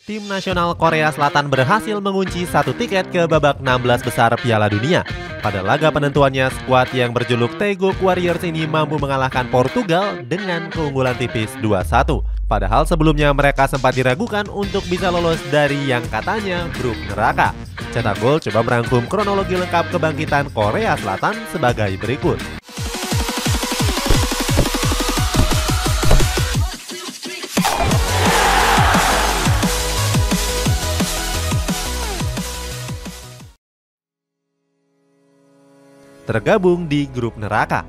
Tim nasional Korea Selatan berhasil mengunci satu tiket ke babak 16 besar Piala Dunia. Pada laga penentuannya, skuad yang berjuluk Taeguk Warriors ini mampu mengalahkan Portugal dengan keunggulan tipis 2-1. Padahal sebelumnya mereka sempat diragukan untuk bisa lolos dari yang katanya grup neraka. Cetak Gol coba merangkum kronologi lengkap kebangkitan Korea Selatan sebagai berikut. Tergabung di grup neraka.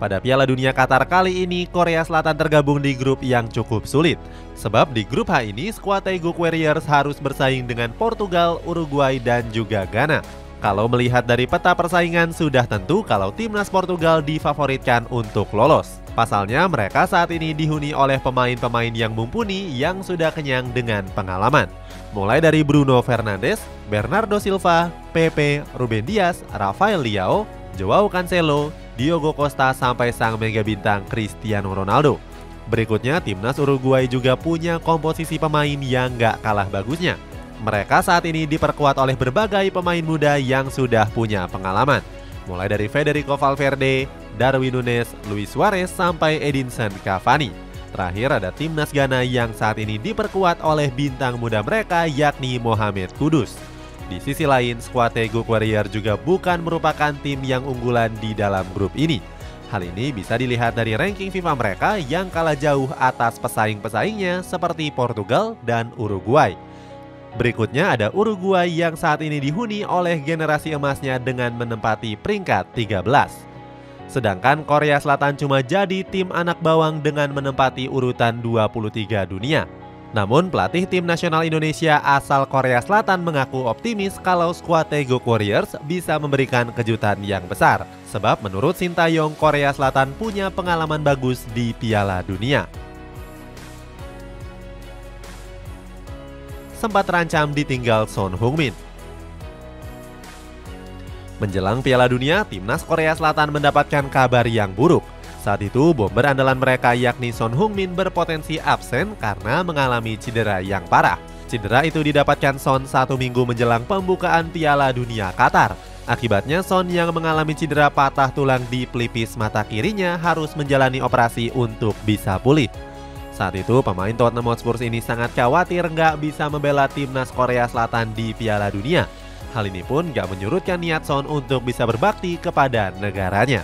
Pada Piala Dunia Qatar kali ini, Korea Selatan tergabung di grup yang cukup sulit. Sebab di grup H ini, skuad Taeguk Warriors harus bersaing dengan Portugal, Uruguay, dan juga Ghana. Kalau melihat dari peta persaingan, sudah tentu kalau timnas Portugal difavoritkan untuk lolos. Pasalnya, mereka saat ini dihuni oleh pemain-pemain yang mumpuni yang sudah kenyang dengan pengalaman. Mulai dari Bruno Fernandes, Bernardo Silva, Pepe, Ruben Dias, Rafael Leao, Joao Cancelo, Diogo Costa sampai sang mega bintang Cristiano Ronaldo. Berikutnya, timnas Uruguay juga punya komposisi pemain yang gak kalah bagusnya. Mereka saat ini diperkuat oleh berbagai pemain muda yang sudah punya pengalaman. Mulai dari Federico Valverde, Darwin Núñez, Luis Suarez, sampai Edinson Cavani. Terakhir ada timnas Ghana yang saat ini diperkuat oleh bintang muda mereka yakni Mohamed Kudus. Di sisi lain, skuad Taeguk Warrior juga bukan merupakan tim yang unggulan di dalam grup ini. Hal ini bisa dilihat dari ranking FIFA mereka yang kalah jauh atas pesaing-pesaingnya seperti Portugal dan Uruguay. Berikutnya ada Uruguay yang saat ini dihuni oleh generasi emasnya dengan menempati peringkat 13. Sedangkan Korea Selatan cuma jadi tim anak bawang dengan menempati urutan 23 dunia. Namun pelatih tim nasional Indonesia asal Korea Selatan mengaku optimis kalau skuad Taeguk Warriors bisa memberikan kejutan yang besar. Sebab menurut Sintayong, Korea Selatan punya pengalaman bagus di Piala Dunia. Sempat terancam ditinggal Son Heung-min. Menjelang Piala Dunia, timnas Korea Selatan mendapatkan kabar yang buruk. Saat itu, bomber andalan mereka yakni Son Heung-min berpotensi absen karena mengalami cedera yang parah. Cedera itu didapatkan Son 1 minggu menjelang pembukaan Piala Dunia Qatar. Akibatnya, Son yang mengalami cedera patah tulang di pelipis mata kirinya harus menjalani operasi untuk bisa pulih. Saat itu, pemain Tottenham Hotspur ini sangat khawatir nggak bisa membela timnas Korea Selatan di Piala Dunia. Hal ini pun nggak menyurutkan niat Son untuk bisa berbakti kepada negaranya.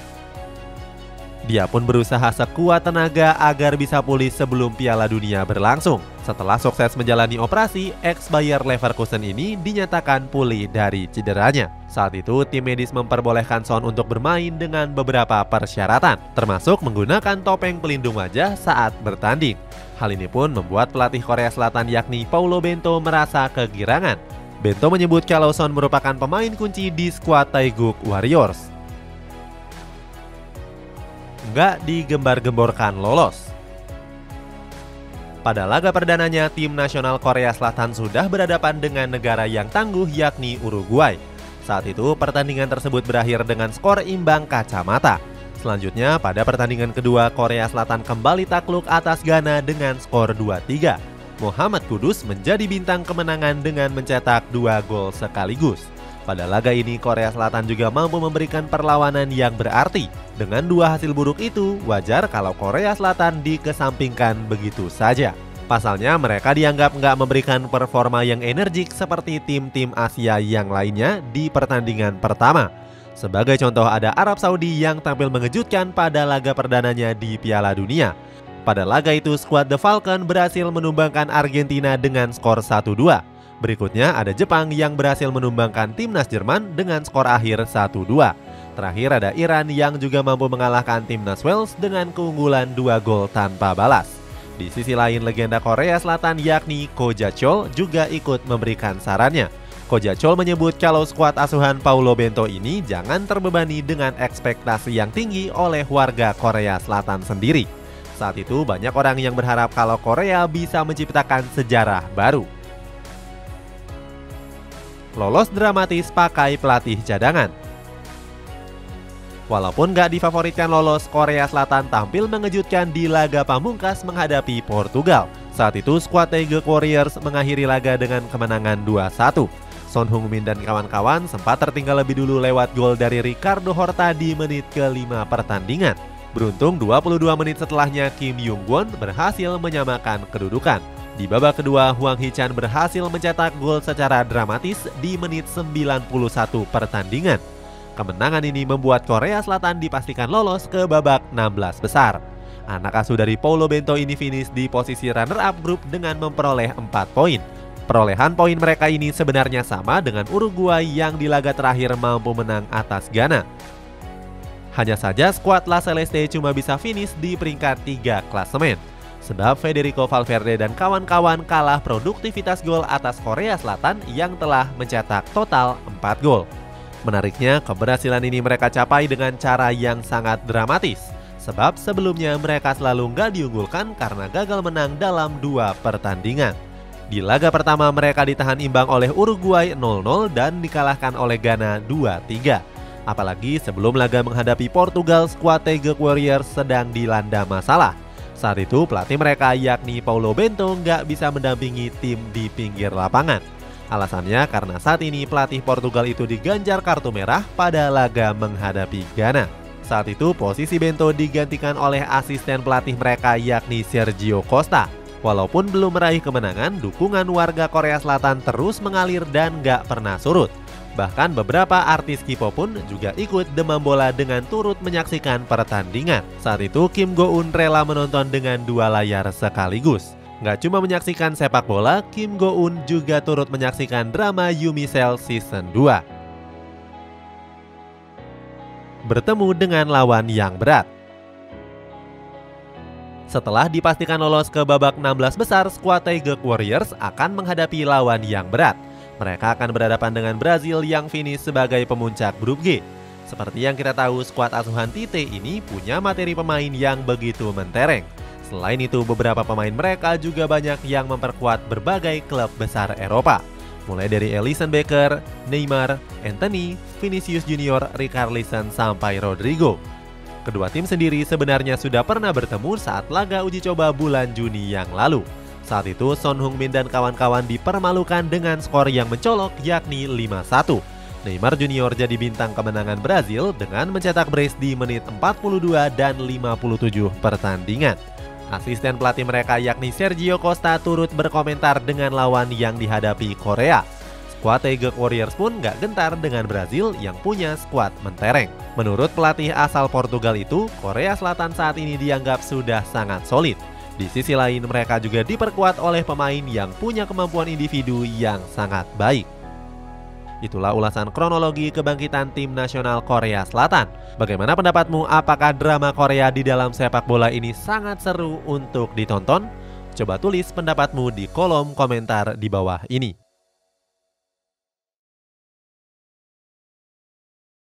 Dia pun berusaha sekuat tenaga agar bisa pulih sebelum Piala Dunia berlangsung. Setelah sukses menjalani operasi, ex-Bayer Leverkusen ini dinyatakan pulih dari cederanya. Saat itu, tim medis memperbolehkan Son untuk bermain dengan beberapa persyaratan, termasuk menggunakan topeng pelindung wajah saat bertanding. Hal ini pun membuat pelatih Korea Selatan yakni Paulo Bento merasa kegirangan. Bento menyebut kalau Son merupakan pemain kunci di skuad Taeguk Warriors. Nggak digembar-gemborkan lolos. Pada laga perdananya, tim nasional Korea Selatan sudah berhadapan dengan negara yang tangguh yakni Uruguay. Saat itu pertandingan tersebut berakhir dengan skor imbang kacamata. Selanjutnya pada pertandingan kedua, Korea Selatan kembali takluk atas Ghana dengan skor 2-3. Mohamed Kudus menjadi bintang kemenangan dengan mencetak 2 gol sekaligus. Pada laga ini, Korea Selatan juga mampu memberikan perlawanan yang berarti. Dengan 2 hasil buruk itu, wajar kalau Korea Selatan dikesampingkan begitu saja. Pasalnya, mereka dianggap nggak memberikan performa yang energik seperti tim-tim Asia yang lainnya di pertandingan pertama. Sebagai contoh, ada Arab Saudi yang tampil mengejutkan pada laga perdananya di Piala Dunia. Pada laga itu, skuad The Falcon berhasil menumbangkan Argentina dengan skor 1-2. Berikutnya ada Jepang yang berhasil menumbangkan timnas Jerman dengan skor akhir 1-2. Terakhir ada Iran yang juga mampu mengalahkan timnas Wales dengan keunggulan 2 gol tanpa balas. Di sisi lain, legenda Korea Selatan yakni Ko Ja-chol juga ikut memberikan sarannya. Ko Ja-chol menyebut kalau skuad asuhan Paulo Bento ini jangan terbebani dengan ekspektasi yang tinggi oleh warga Korea Selatan sendiri. Saat itu banyak orang yang berharap kalau Korea bisa menciptakan sejarah baru. Lolos dramatis pakai pelatih cadangan. Walaupun gak difavoritkan lolos, Korea Selatan tampil mengejutkan di laga pamungkas menghadapi Portugal. Saat itu skuad Taeguk Warriors mengakhiri laga dengan kemenangan 2-1. Son Heung-min dan kawan-kawan sempat tertinggal lebih dulu lewat gol dari Ricardo Horta di menit ke-5 pertandingan. Beruntung 22 menit setelahnya Kim Young-won berhasil menyamakan kedudukan. Di babak kedua, Hwang Hee-chan berhasil mencetak gol secara dramatis di menit 91 pertandingan. Kemenangan ini membuat Korea Selatan dipastikan lolos ke babak 16 besar. Anak asuh dari Paulo Bento ini finish di posisi runner-up grup dengan memperoleh 4 poin. Perolehan poin mereka ini sebenarnya sama dengan Uruguay yang di laga terakhir mampu menang atas Ghana. Hanya saja skuad La Celeste cuma bisa finish di peringkat 3 klasemen. Sebab Federico Valverde dan kawan-kawan kalah produktivitas gol atas Korea Selatan yang telah mencetak total 4 gol. Menariknya, keberhasilan ini mereka capai dengan cara yang sangat dramatis. Sebab sebelumnya mereka selalu nggak diunggulkan karena gagal menang dalam 2 pertandingan. Di laga pertama mereka ditahan imbang oleh Uruguay 0-0 dan dikalahkan oleh Ghana 2-3. Apalagi sebelum laga menghadapi Portugal, skuad Taeguk Warriors sedang dilanda masalah. Saat itu pelatih mereka yakni Paulo Bento nggak bisa mendampingi tim di pinggir lapangan. Alasannya karena saat ini pelatih Portugal itu diganjar kartu merah pada laga menghadapi Ghana. Saat itu posisi Bento digantikan oleh asisten pelatih mereka yakni Sergio Costa. Walaupun belum meraih kemenangan, dukungan warga Korea Selatan terus mengalir dan gak pernah surut. Bahkan beberapa artis K-pop pun juga ikut demam bola dengan turut menyaksikan pertandingan. Saat itu Kim Go-eun rela menonton dengan 2 layar sekaligus. Gak cuma menyaksikan sepak bola, Kim Go-eun juga turut menyaksikan drama Yumi Cell Season 2. Bertemu dengan lawan yang berat. Setelah dipastikan lolos ke babak 16 besar, skuad Taeguk Warriors akan menghadapi lawan yang berat. Mereka akan berhadapan dengan Brazil yang finish sebagai pemuncak grup G. Seperti yang kita tahu, skuad asuhan Tite ini punya materi pemain yang begitu mentereng. Selain itu, beberapa pemain mereka juga banyak yang memperkuat berbagai klub besar Eropa. Mulai dari Alisson Becker, Neymar, Anthony, Vinicius Junior, Richarlison, sampai Rodrigo. Kedua tim sendiri sebenarnya sudah pernah bertemu saat laga uji coba bulan Juni yang lalu. Saat itu Son Heung-min dan kawan-kawan dipermalukan dengan skor yang mencolok yakni 5-1. Neymar Junior jadi bintang kemenangan Brazil dengan mencetak brace di menit 42 dan 57 pertandingan. Asisten pelatih mereka yakni Sergio Costa turut berkomentar dengan lawan yang dihadapi Korea. Skuad Taeguk Warriors pun gak gentar dengan Brazil yang punya skuad mentereng. Menurut pelatih asal Portugal itu, Korea Selatan saat ini dianggap sudah sangat solid. Di sisi lain mereka juga diperkuat oleh pemain yang punya kemampuan individu yang sangat baik. Itulah ulasan kronologi kebangkitan tim nasional Korea Selatan. Bagaimana pendapatmu? Apakah drama Korea di dalam sepak bola ini sangat seru untuk ditonton? Coba tulis pendapatmu di kolom komentar di bawah ini.